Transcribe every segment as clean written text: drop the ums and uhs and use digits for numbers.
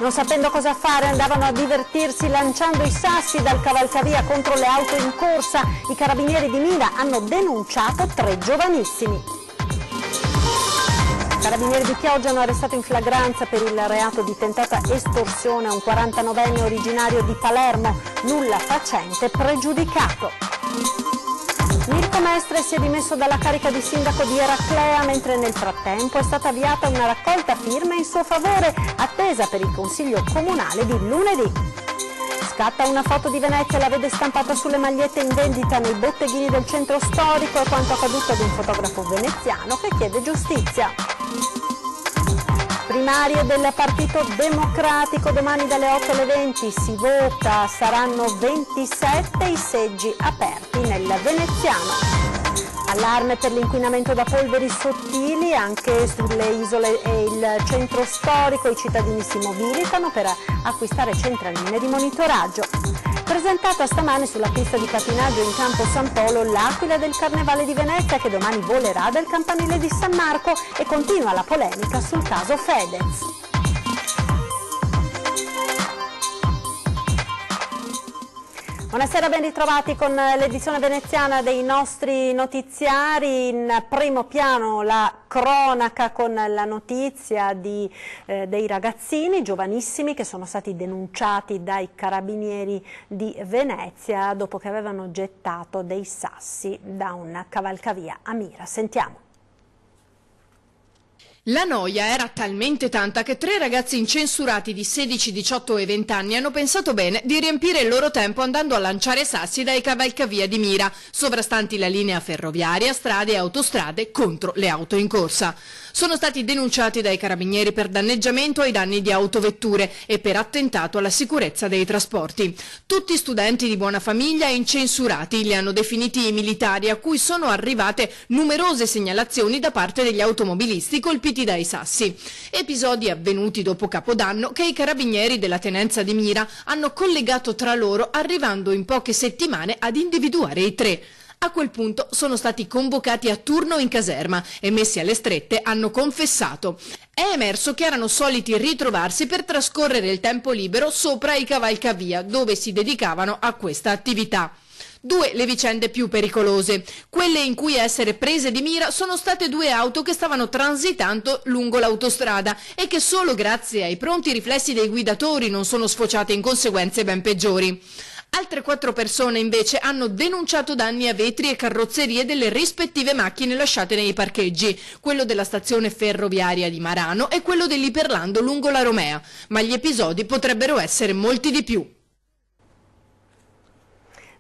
Non sapendo cosa fare andavano a divertirsi lanciando i sassi dal cavalcavia contro le auto in corsa. I carabinieri di Mira hanno denunciato 3 giovanissimi. I carabinieri di Chioggia hanno arrestato in flagranza per il reato di tentata estorsione un 49enne originario di Palermo, nulla facente, pregiudicato. Mirko Mestre si è dimesso dalla carica di sindaco di Eraclea, mentre nel frattempo è stata avviata una raccolta firme in suo favore, attesa per il Consiglio Comunale di lunedì. Scatta una foto di Venezia, la vede stampata sulle magliette in vendita nei botteghini del centro storico, è quanto accaduto ad un fotografo veneziano che chiede giustizia. Primarie del Partito Democratico, domani dalle 8 alle 20 si vota, saranno 27 i seggi aperti nel veneziano. Allarme per l'inquinamento da polveri sottili anche sulle isole e il centro storico, i cittadini si mobilitano per acquistare centraline di monitoraggio. Presentata stamane sulla pista di pattinaggio in campo San Polo l'Aquila del Carnevale di Venezia, che domani volerà dal campanile di San Marco, e continua la polemica sul caso Fedez. Buonasera, ben ritrovati con l'edizione veneziana dei nostri notiziari. In primo piano la cronaca con la notizia dei ragazzini giovanissimi che sono stati denunciati dai carabinieri di Venezia dopo che avevano gettato dei sassi da un cavalcavia a Mira. Sentiamo. La noia era talmente tanta che 3 ragazzi incensurati di 16, 18 e 20 anni hanno pensato bene di riempire il loro tempo andando a lanciare sassi dai cavalcavia di Mira, sovrastanti la linea ferroviaria, strade e autostrade, contro le auto in corsa. Sono stati denunciati dai carabinieri per danneggiamento ai danni di autovetture e per attentato alla sicurezza dei trasporti. Tutti studenti di buona famiglia e incensurati, li hanno definiti i militari, a cui sono arrivate numerose segnalazioni da parte degli automobilisti colpiti dai sassi. Episodi avvenuti dopo Capodanno che i carabinieri della tenenza di Mira hanno collegato tra loro, arrivando in poche settimane ad individuare i 3. A quel punto sono stati convocati a turno in caserma e messi alle strette hanno confessato. È emerso che erano soliti ritrovarsi per trascorrere il tempo libero sopra i cavalcavia, dove si dedicavano a questa attività. 2 le vicende più pericolose. Quelle in cui a essere prese di mira sono state 2 auto che stavano transitando lungo l'autostrada e che solo grazie ai pronti riflessi dei guidatori non sono sfociate in conseguenze ben peggiori. Altre 4 persone invece hanno denunciato danni a vetri e carrozzerie delle rispettive macchine lasciate nei parcheggi, quello della stazione ferroviaria di Marano e quello dell'Iperlando lungo la Romea, ma gli episodi potrebbero essere molti di più.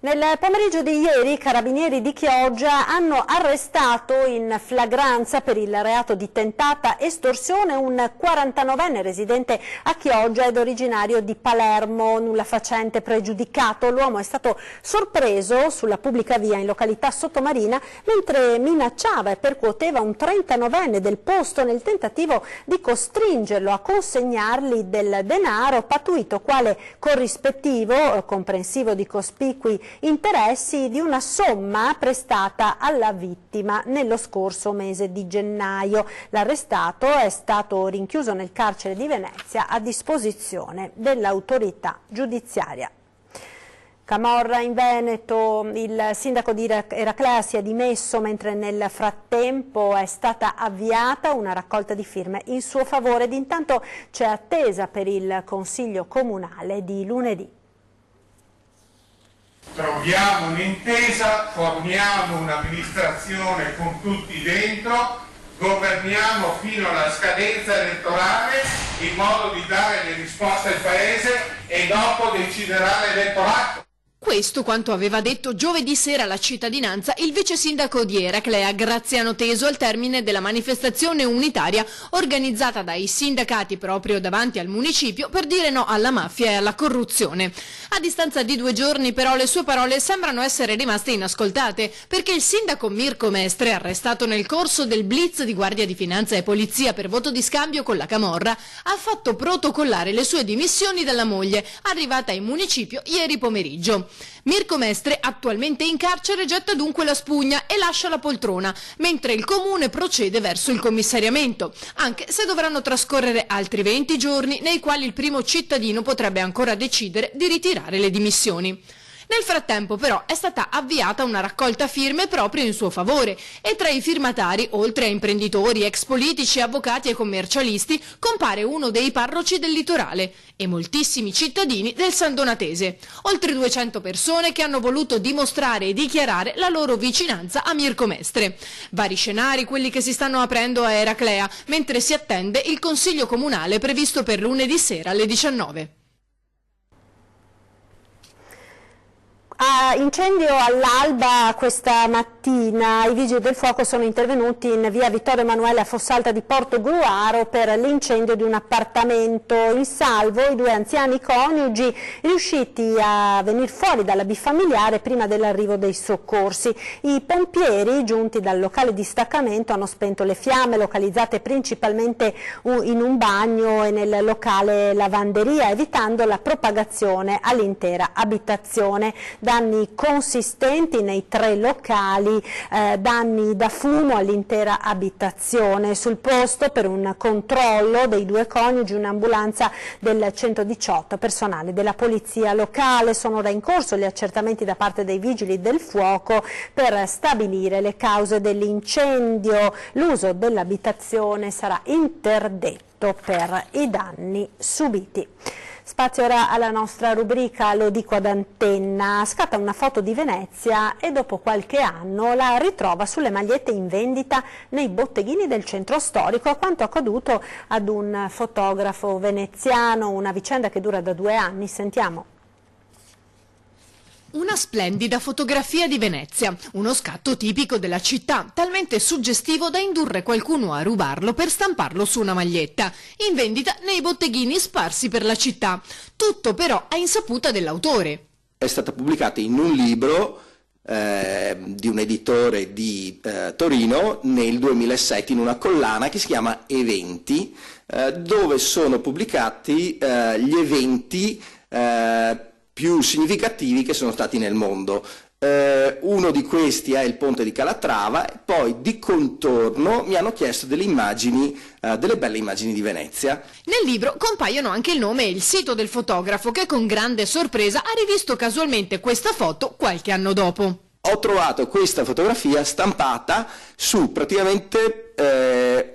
Nel pomeriggio di ieri i carabinieri di Chioggia hanno arrestato in flagranza per il reato di tentata estorsione un 49enne residente a Chioggia ed originario di Palermo, nulla facente, pregiudicato. L'uomo è stato sorpreso sulla pubblica via in località Sottomarina mentre minacciava e percuoteva un 39enne del posto nel tentativo di costringerlo a consegnargli del denaro pattuito quale corrispettivo comprensivo di cospicui interessi di una somma prestata alla vittima nello scorso mese di gennaio. L'arrestato è stato rinchiuso nel carcere di Venezia a disposizione dell'autorità giudiziaria. Camorra in Veneto, il sindaco di Eraclea si è dimesso mentre nel frattempo è stata avviata una raccolta di firme in suo favore ed intanto c'è attesa per il Consiglio Comunale di lunedì. Troviamo un'intesa, formiamo un'amministrazione con tutti dentro, governiamo fino alla scadenza elettorale in modo di dare le risposte al Paese e dopo deciderà l'elettorato. Questo quanto aveva detto giovedì sera alla cittadinanza il vice sindaco di Eraclea Graziano Teso al termine della manifestazione unitaria organizzata dai sindacati proprio davanti al municipio per dire no alla mafia e alla corruzione. A distanza di 2 giorni però le sue parole sembrano essere rimaste inascoltate perché il sindaco Mirko Mestre, arrestato nel corso del blitz di Guardia di Finanza e Polizia per voto di scambio con la Camorra, ha fatto protocollare le sue dimissioni dalla moglie, arrivata in municipio ieri pomeriggio. Mirko Mestre, attualmente in carcere, getta dunque la spugna e lascia la poltrona, mentre il comune procede verso il commissariamento, anche se dovranno trascorrere altri 20 giorni nei quali il primo cittadino potrebbe ancora decidere di ritirare le dimissioni. Nel frattempo però è stata avviata una raccolta firme proprio in suo favore e tra i firmatari, oltre a imprenditori, ex politici, avvocati e commercialisti, compare uno dei parroci del litorale e moltissimi cittadini del San Donatese. Oltre 200 persone che hanno voluto dimostrare e dichiarare la loro vicinanza a Mirko Mestre. Vari scenari quelli che si stanno aprendo a Eraclea, mentre si attende il Consiglio Comunale previsto per lunedì sera alle 19. Incendio all'alba questa mattina, i vigili del fuoco sono intervenuti in via Vittorio Emanuele a Fossalta di Portogruaro per l'incendio di un appartamento. In salvo i due anziani coniugi riusciti a venire fuori dalla bifamiliare prima dell'arrivo dei soccorsi. I pompieri giunti dal locale di staccamento hanno spento le fiamme localizzate principalmente in un bagno e nel locale lavanderia, evitando la propagazione all'intera abitazione. Danni consistenti nei 3 locali, danni da fumo all'intera abitazione. Sul posto per un controllo dei due coniugi un'ambulanza del 118, personale della polizia locale. Sono ora in corso gli accertamenti da parte dei vigili del fuoco per stabilire le cause dell'incendio. L'uso dell'abitazione sarà interdetto per i danni subiti. Spazio ora alla nostra rubrica Lo dico ad antenna. Scatta una foto di Venezia e dopo qualche anno la ritrova sulle magliette in vendita nei botteghini del centro storico, a quanto accaduto ad un fotografo veneziano, una vicenda che dura da 2 anni. Sentiamo. Una splendida fotografia di Venezia, uno scatto tipico della città, talmente suggestivo da indurre qualcuno a rubarlo per stamparlo su una maglietta, in vendita nei botteghini sparsi per la città. Tutto però a insaputa dell'autore. È stata pubblicata in un libro di un editore di Torino nel 2007 in una collana che si chiama Eventi, dove sono pubblicati gli eventi più significativi che sono stati nel mondo. Uno di questi è il ponte di Calatrava e poi di contorno mi hanno chiesto delle immagini, delle belle immagini di Venezia. Nel libro compaiono anche il nome e il sito del fotografo che con grande sorpresa ha rivisto casualmente questa foto qualche anno dopo. Ho trovato questa fotografia stampata su praticamente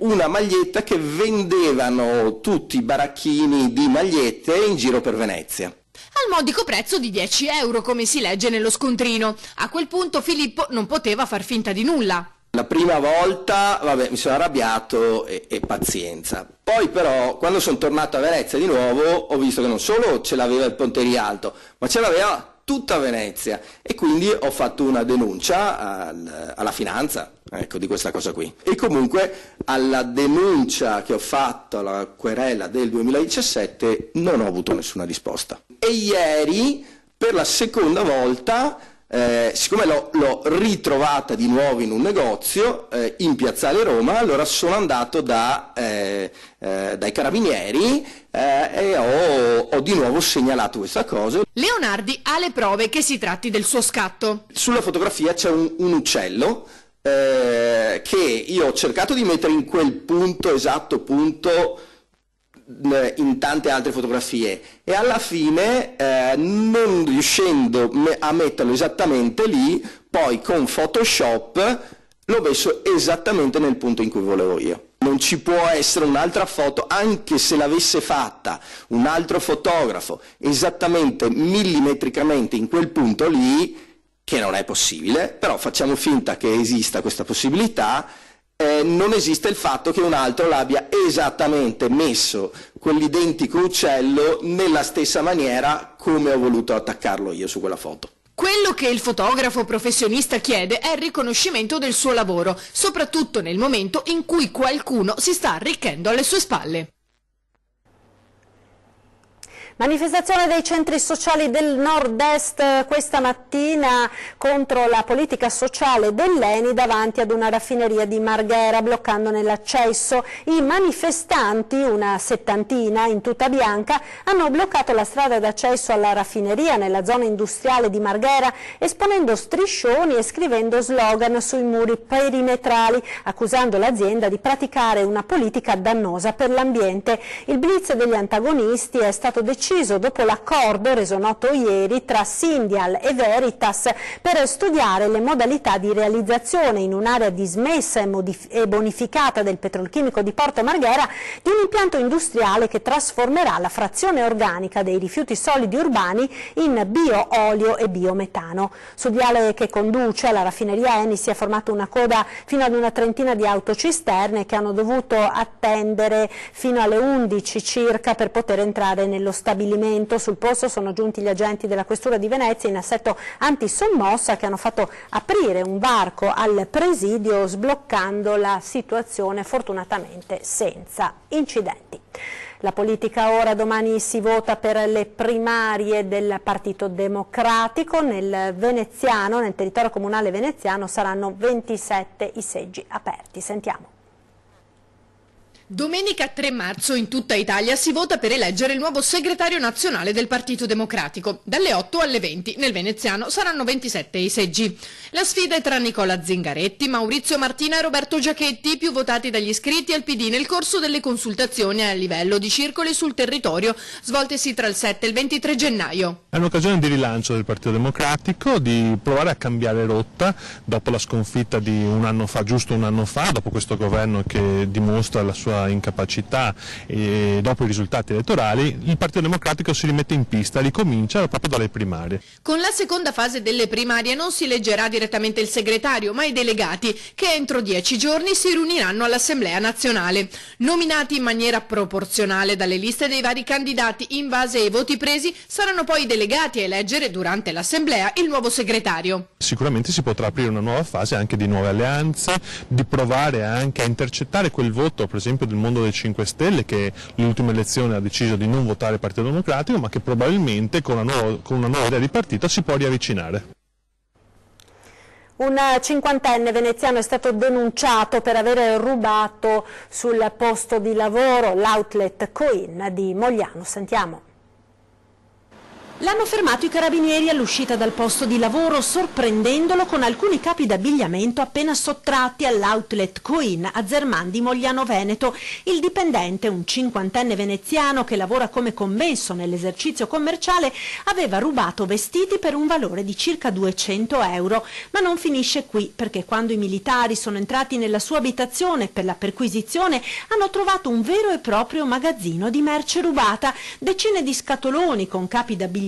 una maglietta che vendevano tutti i baracchini di magliette in giro per Venezia. Al modico prezzo di 10 euro, come si legge nello scontrino. A quel punto Filippo non poteva far finta di nulla. La prima volta, vabbè, mi sono arrabbiato e pazienza. Poi però, quando sono tornato a Venezia di nuovo, ho visto che non solo ce l'aveva il Ponte Rialto, ma ce l'aveva tutta Venezia, e quindi ho fatto una denuncia alla finanza, ecco, di questa cosa qui. E comunque alla denuncia che ho fatto, alla querela del 2017, non ho avuto nessuna risposta. E ieri, per la seconda volta, siccome l'ho ritrovata di nuovo in un negozio in Piazzale Roma, allora sono andato dai carabinieri e ho di nuovo segnalato questa cosa. Leonardi ha le prove che si tratti del suo scatto. Sulla fotografia c'è un uccello che io ho cercato di mettere in quel punto, esatto punto, in tante altre fotografie, e alla fine non riuscendo a metterlo esattamente lì, poi con Photoshop l'ho messo esattamente nel punto in cui volevo io. Non ci può essere un'altra foto, anche se l'avesse fatta un altro fotografo esattamente millimetricamente in quel punto lì, che non è possibile, però facciamo finta che esista questa possibilità. Non esiste il fatto che un altro l'abbia esattamente messo quell'identico uccello nella stessa maniera come ho voluto attaccarlo io su quella foto. Quello che il fotografo professionista chiede è il riconoscimento del suo lavoro, soprattutto nel momento in cui qualcuno si sta arricchendo alle sue spalle. Manifestazione dei centri sociali del nord-est questa mattina contro la politica sociale dell'ENI davanti ad una raffineria di Marghera, bloccandone l'accesso. I manifestanti, una settantina in tuta bianca, hanno bloccato la strada d'accesso alla raffineria nella zona industriale di Marghera, esponendo striscioni e scrivendo slogan sui muri perimetrali, accusando l'azienda di praticare una politica dannosa per l'ambiente. Il blitz degli antagonisti è stato deciso dopo l'accordo reso noto ieri tra Syndial e Veritas per studiare le modalità di realizzazione in un'area dismessa e bonificata del petrolchimico di Porto Marghera di un impianto industriale che trasformerà la frazione organica dei rifiuti solidi urbani in bioolio e biometano. Sul viale che conduce alla raffineria ENI si è formata una coda fino ad una trentina di autocisterne che hanno dovuto attendere fino alle 11 circa per poter entrare nello stabilimento. Sul posto sono giunti gli agenti della Questura di Venezia in assetto antisommossa che hanno fatto aprire un varco al presidio sbloccando la situazione, fortunatamente senza incidenti. La politica ora, domani si vota per le primarie del Partito Democratico. Nel territorio comunale veneziano saranno 27 i seggi aperti. Sentiamo. Domenica 3 marzo in tutta Italia si vota per eleggere il nuovo segretario nazionale del Partito Democratico. Dalle 8 alle 20 nel veneziano saranno 27 i seggi. La sfida è tra Nicola Zingaretti, Maurizio Martina e Roberto Giachetti, i più votati dagli iscritti al PD nel corso delle consultazioni a livello di circoli sul territorio svoltesi tra il 7 e il 23 gennaio. È un'occasione di rilancio del Partito Democratico, di provare a cambiare rotta dopo la sconfitta di un anno fa, giusto un anno fa, dopo questo governo che dimostra la sua incapacità e dopo i risultati elettorali. Il Partito Democratico si rimette in pista, ricomincia proprio dalle primarie. Con la seconda fase delle primarie non si eleggerà direttamente il segretario, ma i delegati che entro 10 giorni si riuniranno all'Assemblea nazionale. Nominati in maniera proporzionale dalle liste dei vari candidati in base ai voti presi, saranno poi i delegati a eleggere durante l'Assemblea il nuovo segretario. Sicuramente si potrà aprire una nuova fase anche di nuove alleanze, di provare anche a intercettare quel voto, per esempio, del mondo dei 5 Stelle che l'ultima elezione ha deciso di non votare il Partito Democratico, ma che probabilmente con una nuova idea di partito si può riavvicinare. Un cinquantenne veneziano è stato denunciato per aver rubato sul posto di lavoro l'outlet Coin di Mogliano. Sentiamo. L'hanno fermato i carabinieri all'uscita dal posto di lavoro, sorprendendolo con alcuni capi d'abbigliamento appena sottratti all'outlet Coin a Zerman di Mogliano Veneto. Il dipendente, un cinquantenne veneziano che lavora come commesso nell'esercizio commerciale, aveva rubato vestiti per un valore di circa 200 euro. Ma non finisce qui, perché quando i militari sono entrati nella sua abitazione per la perquisizione hanno trovato un vero e proprio magazzino di merce rubata, decine di scatoloni con capi d'abbigliamento,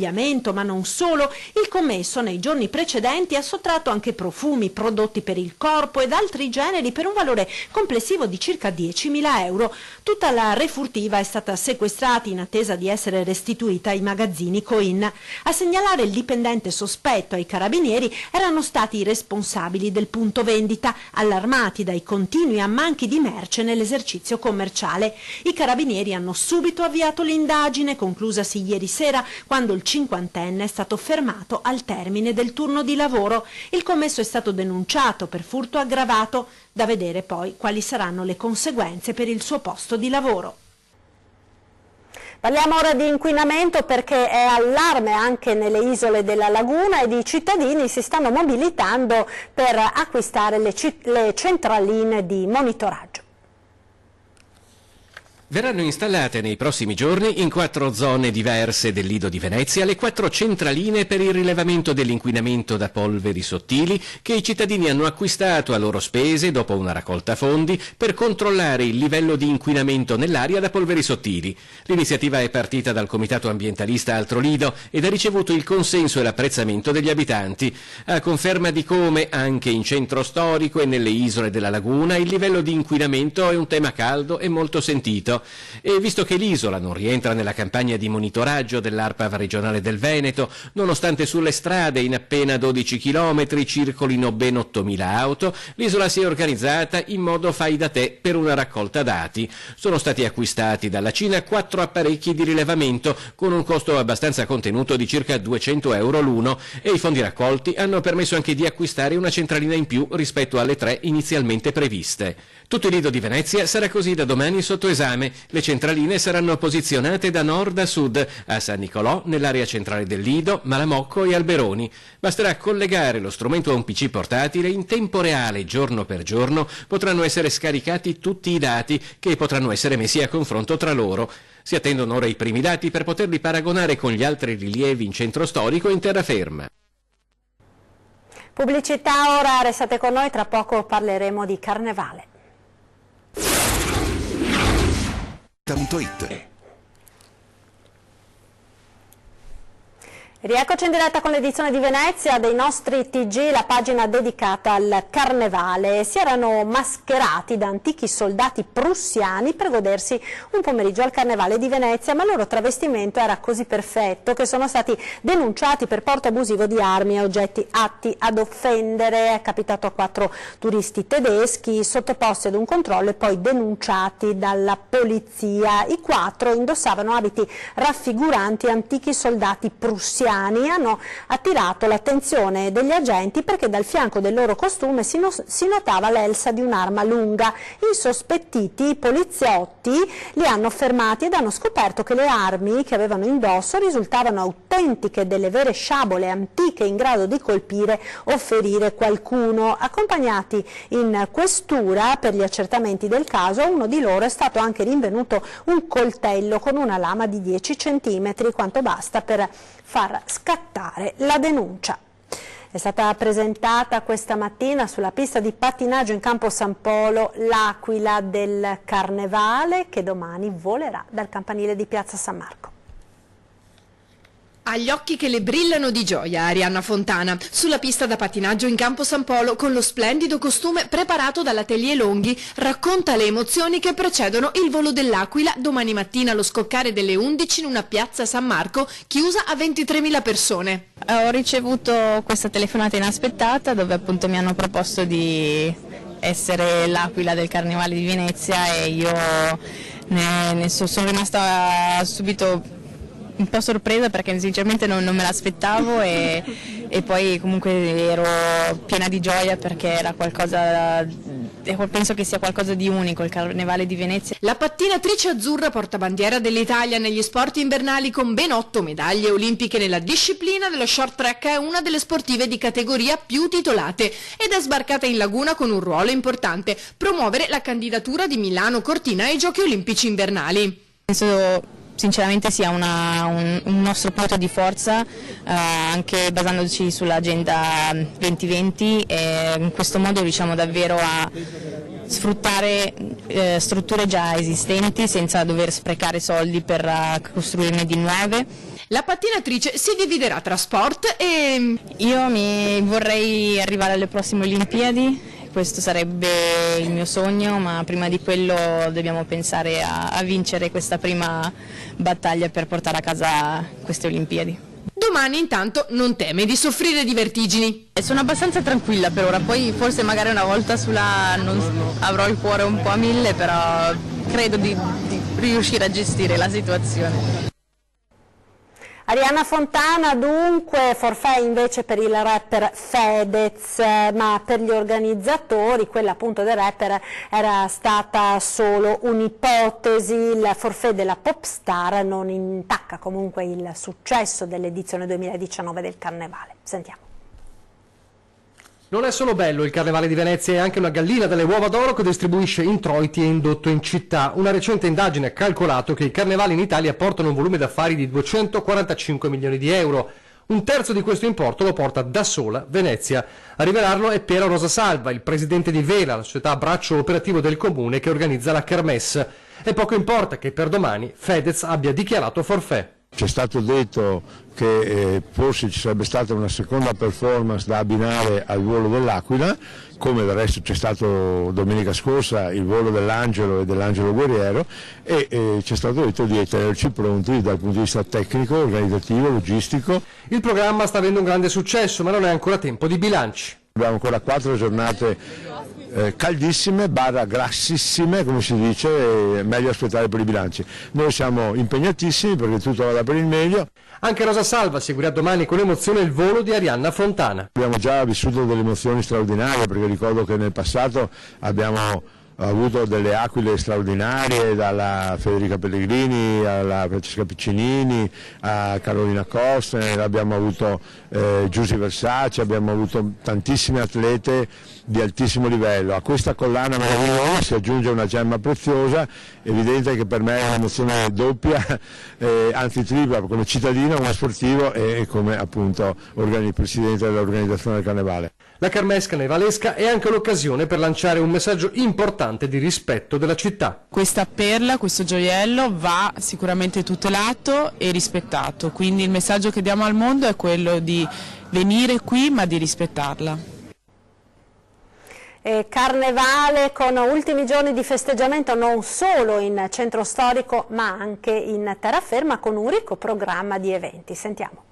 ma non solo. Il commesso nei giorni precedenti ha sottratto anche profumi, prodotti per il corpo ed altri generi per un valore complessivo di circa 10.000 euro. Tutta la refurtiva è stata sequestrata in attesa di essere restituita ai magazzini Coin. A segnalare il dipendente sospetto ai carabinieri erano stati i responsabili del punto vendita, allarmati dai continui ammanchi di merce nell'esercizio commerciale. I carabinieri hanno subito avviato l'indagine, conclusasi ieri sera, quando il cinquantenne è stato fermato al termine del turno di lavoro. Il commesso è stato denunciato per furto aggravato, da vedere poi quali saranno le conseguenze per il suo posto di lavoro. Parliamo ora di inquinamento perché è allarme anche nelle isole della laguna ed i cittadini si stanno mobilitando per acquistare le centraline di monitoraggio. Verranno installate nei prossimi giorni in 4 zone diverse del Lido di Venezia le 4 centraline per il rilevamento dell'inquinamento da polveri sottili che i cittadini hanno acquistato a loro spese dopo una raccolta fondi per controllare il livello di inquinamento nell'aria da polveri sottili. L'iniziativa è partita dal Comitato Ambientalista Altro Lido ed ha ricevuto il consenso e l'apprezzamento degli abitanti, a conferma di come anche in centro storico e nelle isole della laguna il livello di inquinamento è un tema caldo e molto sentito. Lido. E visto che l'isola non rientra nella campagna di monitoraggio dell'ARPAV regionale del Veneto, nonostante sulle strade in appena 12 chilometri circolino ben 8.000 auto, l'isola si è organizzata in modo fai da te per una raccolta dati. Sono stati acquistati dalla Cina 4 apparecchi di rilevamento con un costo abbastanza contenuto di circa 200 euro l'uno, e i fondi raccolti hanno permesso anche di acquistare una centralina in più rispetto alle 3 inizialmente previste. Tutto il Lido di Venezia sarà così da domani sotto esame. Le centraline saranno posizionate da nord a sud, a San Nicolò, nell'area centrale del Lido, Malamocco e Alberoni. Basterà collegare lo strumento a un PC portatile. In tempo reale, giorno per giorno, potranno essere scaricati tutti i dati che potranno essere messi a confronto tra loro. Si attendono ora i primi dati per poterli paragonare con gli altri rilievi in centro storico e in terraferma. Pubblicità ora, restate con noi, tra poco parleremo di carnevale. Rieccoci in diretta con l'edizione di Venezia dei nostri TG, la pagina dedicata al carnevale. Si erano mascherati da antichi soldati prussiani per godersi un pomeriggio al carnevale di Venezia, ma il loro travestimento era così perfetto che sono stati denunciati per porto abusivo di armi e oggetti atti ad offendere. È capitato a 4 turisti tedeschi sottoposti ad un controllo e poi denunciati dalla polizia. I 4 indossavano abiti raffiguranti antichi soldati prussiani. Hanno attirato l'attenzione degli agenti perché dal fianco del loro costume si notava l'elsa di un'arma lunga. Insospettiti, i poliziotti li hanno fermati ed hanno scoperto che le armi che avevano indosso risultavano autentiche, delle vere sciabole antiche in grado di colpire o ferire qualcuno. Accompagnati in questura per gli accertamenti del caso, a uno di loro è stato anche rinvenuto un coltello con una lama di 10 cm, quanto basta per far scattare la denuncia. È stata presentata questa mattina sulla pista di pattinaggio in Campo San Polo l'aquila del Carnevale, che domani volerà dal campanile di Piazza San Marco. Ha gli occhi che le brillano di gioia Arianna Fontana, sulla pista da pattinaggio in Campo San Polo con lo splendido costume preparato dall'Atelier Longhi, racconta le emozioni che precedono il volo dell'Aquila domani mattina allo scoccare delle 11 in una piazza San Marco chiusa a 23.000 persone. Ho ricevuto questa telefonata inaspettata dove appunto mi hanno proposto di essere l'Aquila del Carnevale di Venezia e io sono rimasta subito un po' sorpresa perché sinceramente non me l'aspettavo e poi comunque ero piena di gioia perché era qualcosa, penso che sia qualcosa di unico il Carnevale di Venezia. La pattinatrice azzurra portabandiera dell'Italia negli sport invernali con ben 8 medaglie olimpiche nella disciplina dello short track, è una delle sportive di categoria più titolate ed è sbarcata in laguna con un ruolo importante: promuovere la candidatura di Milano Cortina ai Giochi Olimpici invernali. Penso sinceramente sia un nostro punto di forza, anche basandoci sull'agenda 2020, e in questo modo riusciamo davvero a sfruttare strutture già esistenti senza dover sprecare soldi per costruirne di nuove. La pattinatrice si dividerà tra sport e... Io vorrei arrivare alle prossime Olimpiadi. Questo sarebbe il mio sogno, ma prima di quello dobbiamo pensare a vincere questa prima battaglia per portare a casa queste Olimpiadi. Domani intanto non teme di soffrire di vertigini. Sono abbastanza tranquilla per ora, poi forse magari una volta avrò il cuore un po' a 1000, però credo di riuscire a gestire la situazione. Arianna Fontana, dunque, forfait invece per il rapper Fedez, ma per gli organizzatori quella appunto del rapper era stata solo un'ipotesi. Il forfait della pop star non intacca comunque il successo dell'edizione 2019 del Carnevale. Sentiamo. Non è solo bello il Carnevale di Venezia, è anche una gallina dalle uova d'oro che distribuisce introiti e indotto in città. Una recente indagine ha calcolato che i carnevali in Italia portano un volume d'affari di 245 milioni di euro. Un terzo di questo importo lo porta da sola Venezia. A rivelarlo è Piero Rosasalva, il presidente di Vela, la società a braccio operativo del comune che organizza la kermesse. E poco importa che per domani Fedez abbia dichiarato forfait. C'è stato detto che forse ci sarebbe stata una seconda performance da abbinare al volo dell'Aquila, come del resto c'è stato domenica scorsa il volo dell'Angelo e dell'Angelo Guerriero, e ci è stato detto di tenerci pronti dal punto di vista tecnico, organizzativo, logistico. Il programma sta avendo un grande successo, ma non è ancora tempo di bilanci. Abbiamo ancora 4 giornate caldissime, grassissime, come si dice, meglio aspettare per i bilanci. Noi siamo impegnatissimi perché tutto vada per il meglio. Anche Rosa Salva seguirà domani con emozione il volo di Arianna Fontana. Abbiamo già vissuto delle emozioni straordinarie, perché ricordo che nel passato abbiamo avuto delle aquile straordinarie, dalla Federica Pellegrini alla Francesca Piccinini a Carolina Costa, abbiamo avuto Giusy Versace, abbiamo avuto tantissime atlete di altissimo livello. A questa collana meravigliosa si aggiunge una gemma preziosa, evidente che per me è un'emozione doppia, anzi tripla, come cittadino, come sportivo e come appunto presidente dell'organizzazione del Carnevale. La Kermesse carnevalesca è anche l'occasione per lanciare un messaggio importante di rispetto della città. Questa perla, questo gioiello va sicuramente tutelato e rispettato, quindi il messaggio che diamo al mondo è quello di venire qui ma di rispettarla. Carnevale con ultimi giorni di festeggiamento non solo in centro storico ma anche in terraferma, con un ricco programma di eventi. Sentiamo.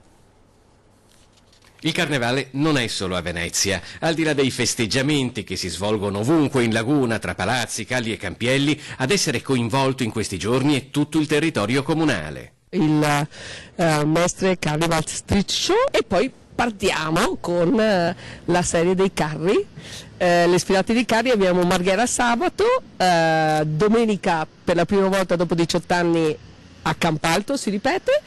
Il Carnevale non è solo a Venezia. Al di là dei festeggiamenti che si svolgono ovunque in laguna, tra palazzi, calli e campielli, ad essere coinvolto in questi giorni è tutto il territorio comunale. Il Mestre Carnival Street Show, e poi partiamo con la serie dei carri, le sfilate di carri. Abbiamo Marghera sabato, domenica per la prima volta dopo 18 anni a Campalto si ripete,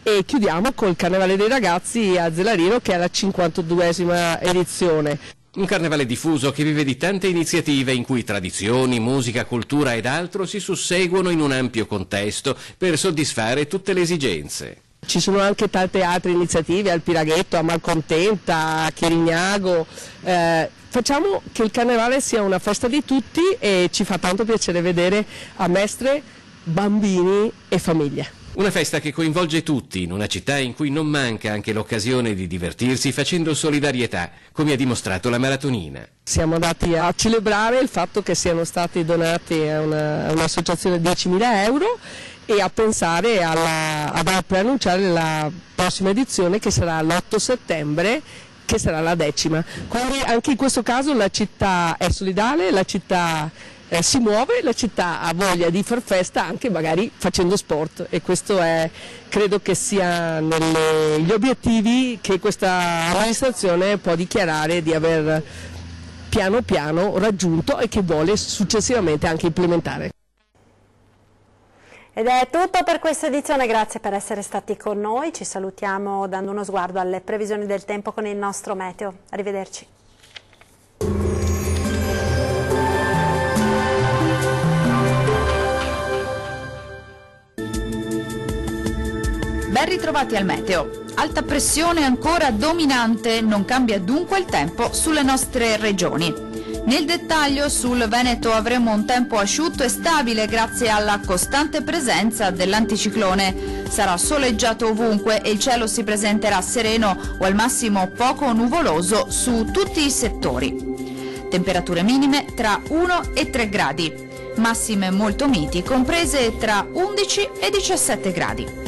e chiudiamo col Carnevale dei ragazzi a Zelarino, che è la 52esima edizione. Un carnevale diffuso che vive di tante iniziative in cui tradizioni, musica, cultura ed altro si susseguono in un ampio contesto per soddisfare tutte le esigenze. Ci sono anche tante altre iniziative, al Piraghetto, a Malcontenta, a Chirignago. Facciamo che il Carnevale sia una festa di tutti e ci fa tanto piacere vedere a Mestre, bambini e famiglie. Una festa che coinvolge tutti in una città in cui non manca anche l'occasione di divertirsi facendo solidarietà, come ha dimostrato la maratonina. Siamo andati a celebrare il fatto che siano stati donati a un'associazione 10.000 euro e a pensare a preannunciare la prossima edizione, che sarà l'8 settembre, che sarà la 10ª. Quindi anche in questo caso la città è solidale, la città si muove, la città ha voglia di far festa anche magari facendo sport, e questo credo che sia negli obiettivi che questa amministrazione può dichiarare di aver piano piano raggiunto e che vuole successivamente anche implementare. Ed è tutto per questa edizione, grazie per essere stati con noi, ci salutiamo dando uno sguardo alle previsioni del tempo con il nostro meteo. Arrivederci. Ben ritrovati al meteo. Alta pressione ancora dominante, non cambia dunque il tempo sulle nostre regioni. Nel dettaglio, sul Veneto avremo un tempo asciutto e stabile grazie alla costante presenza dell'anticiclone. Sarà soleggiato ovunque e il cielo si presenterà sereno o al massimo poco nuvoloso su tutti i settori. Temperature minime tra 1 e 3 gradi, massime molto miti comprese tra 11 e 17 gradi.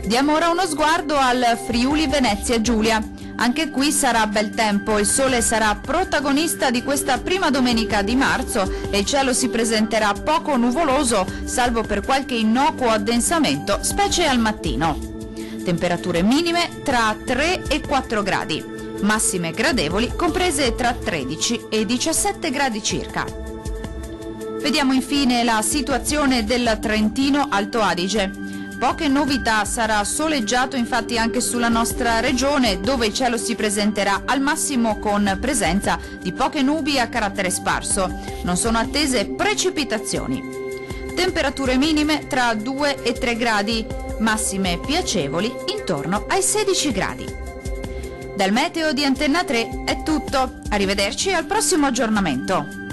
Diamo ora uno sguardo al Friuli Venezia Giulia. Anche qui sarà bel tempo, il sole sarà protagonista di questa prima domenica di marzo e il cielo si presenterà poco nuvoloso, salvo per qualche innocuo addensamento, specie al mattino. Temperature minime tra 3 e 4 gradi, massime gradevoli comprese tra 13 e 17 gradi circa. Vediamo infine la situazione del Trentino Alto Adige. Poche novità, sarà soleggiato infatti anche sulla nostra regione, dove il cielo si presenterà al massimo con presenza di poche nubi a carattere sparso. Non sono attese precipitazioni. Temperature minime tra 2 e 3 gradi, massime piacevoli intorno ai 16 gradi. Dal meteo di Antenna 3 è tutto, arrivederci al prossimo aggiornamento.